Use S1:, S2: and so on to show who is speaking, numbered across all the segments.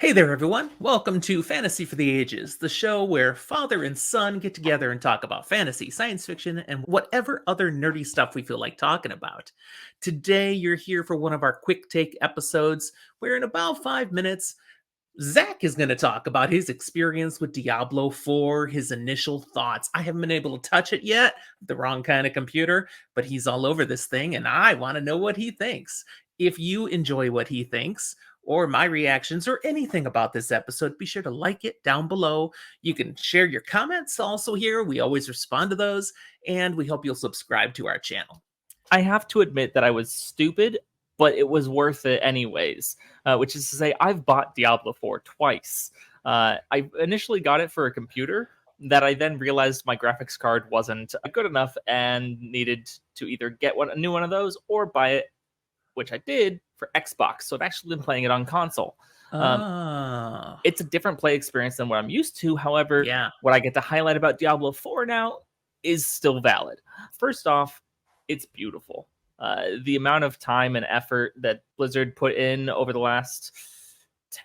S1: Hey there, everyone. Welcome to Fantasy for the Ages, the show where father and son get together and talk about fantasy, science fiction, and whatever other nerdy stuff we feel like talking about. Today, you're here for one of our quick take episodes where, in about 5 minutes, Zach is going to talk about his experience with Diablo 4, his initial thoughts. I haven't been able to touch it yet, the wrong kind of computer, but he's all over this thing, and I want to know what he thinks. If you enjoy what he thinks, or my reactions, or anything about this episode, be sure to like it down below. You can share your comments also here. We always respond to those, and we hope you'll subscribe to our channel.
S2: I have to admit that I was stupid, but it was worth it anyways. Which is to say, I've bought Diablo 4 twice. I initially got it for a computer that I then realized my graphics card wasn't good enough and needed to either get a new one of those or buy it, which I did for Xbox. So I've actually been playing it on console.
S1: Oh,
S2: It's a different play experience than what I'm used to. However,
S1: yeah.
S2: what I get to highlight about Diablo 4 now is still valid. First off, it's beautiful. The amount of time and effort that Blizzard put in over the last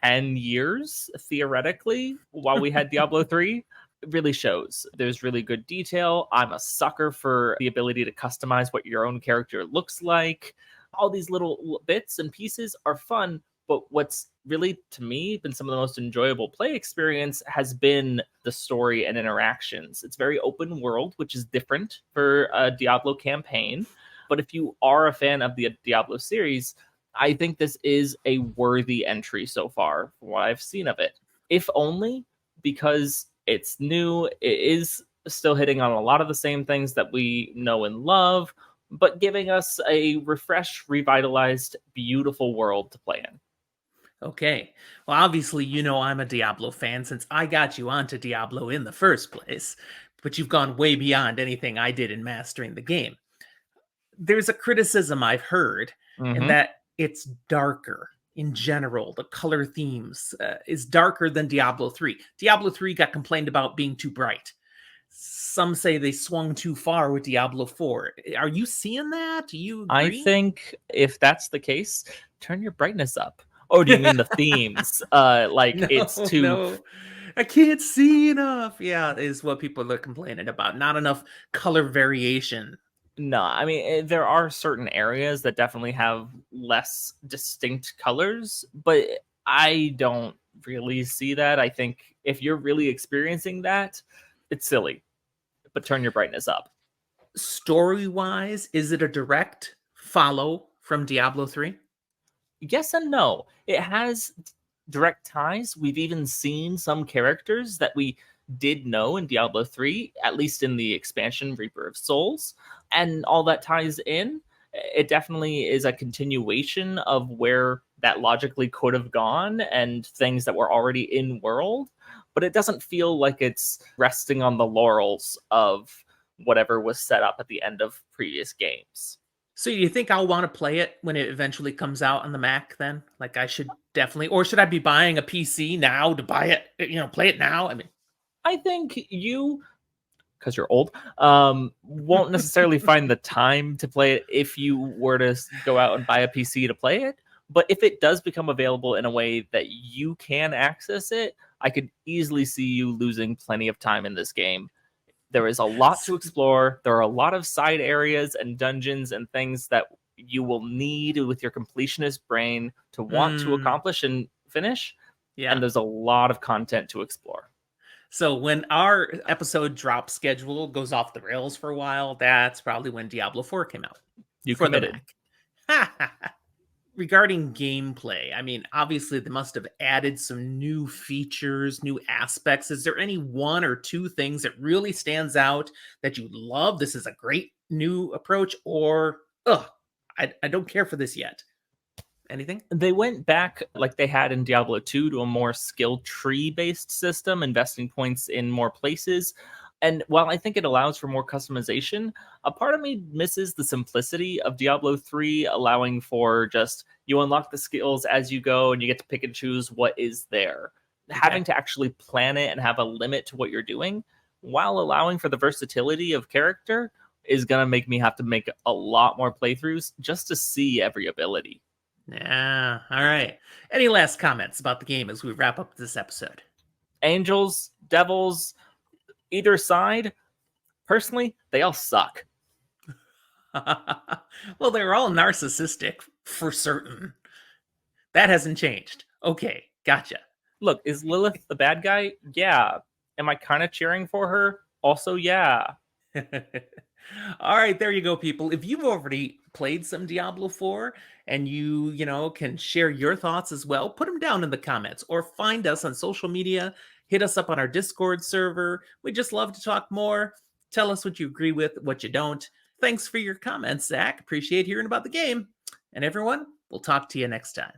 S2: 10 years, theoretically, while we had Diablo 3, really shows. There's really good detail. I'm a sucker for the ability to customize what your own character looks like. All these little bits and pieces are fun, but what's really, to me, been some of the most enjoyable play experience has been the story and interactions. It's very open world, which is different for a Diablo campaign. But if you are a fan of the Diablo series, I think this is a worthy entry so far from what I've seen of it. If only because it's new, it is still hitting on a lot of the same things that we know and love, but giving us a refreshed, revitalized, beautiful world to play in.
S1: Okay. Well, obviously, you know I'm a Diablo fan since I got you onto Diablo in the first place, but you've gone way beyond anything I did in mastering the game. There's a criticism I've heard, and
S2: Mm-hmm.
S1: that it's darker in general. The color themes is darker than Diablo 3. Diablo 3 got complained about being too bright. Some say they swung too far with Diablo 4. Are you seeing that? Do you
S2: I
S1: agree?
S2: think if that's the case, turn your brightness up. Oh, do you mean the themes? Like
S1: No,
S2: it's too.
S1: no. I can't see enough. Yeah, is what people are complaining about. Not enough color variation.
S2: No, I mean there are certain areas that definitely have less distinct colors, but I don't really see that. I think if you're really experiencing that, it's silly. But turn your brightness up.
S1: Story-wise, is it a direct follow from Diablo 3?
S2: Yes and no. It has direct ties. We've even seen some characters that we did know in Diablo 3, at least in the expansion Reaper of Souls, and all that ties in. It definitely is a continuation of where that logically could have gone and things that were already in world, but it doesn't feel like it's resting on the laurels of whatever was set up at the end of previous games.
S1: So you think I'll want to play it when it eventually comes out on the Mac then? Like I should definitely, or should I be buying a PC now to buy it, play it now? I mean,
S2: I think you, because you're old, won't necessarily find the time to play it if you were to go out and buy a PC to play it. But if it does become available in a way that you can access it, I could easily see you losing plenty of time in this game. There is a lot to explore. There are a lot of side areas and dungeons and things that you will need with your completionist brain to want to accomplish and finish.
S1: yeah.
S2: And there's a lot of content to explore.
S1: So when our episode drop schedule goes off the rails for a while, that's probably when Diablo 4 came out
S2: You
S1: for the
S2: committed.
S1: Mac. Regarding gameplay, I mean, obviously they must have added some new features, new aspects. Is there any one or two things that really stands out that you love? This is a great new approach, or I don't care for this yet. Anything?
S2: They went back like they had in Diablo 2 to a more skill tree based system, investing points in more places. And while I think it allows for more customization, a part of me misses the simplicity of Diablo 3, allowing for just you unlock the skills as you go and you get to pick and choose what is there.
S1: Okay.
S2: Having to actually plan it and have a limit to what you're doing while allowing for the versatility of character is going to make me have to make a lot more playthroughs just to see every ability.
S1: Yeah. All right. Any last comments about the game as we wrap up this episode?
S2: Angels, devils, either side, personally, they all suck.
S1: Well, they're all narcissistic for certain. That hasn't changed. Okay, gotcha.
S2: Look, is Lilith the bad guy? Yeah. Am I kind of cheering for her? Also, yeah.
S1: All right, there you go, people. If you've already played some Diablo 4 and you can share your thoughts as well, put them down in the comments or find us on social media. Hit us up on our Discord server. We just love to talk more. Tell us what you agree with, what you don't. Thanks for your comments, Zach. Appreciate hearing about the game. And everyone, we'll talk to you next time.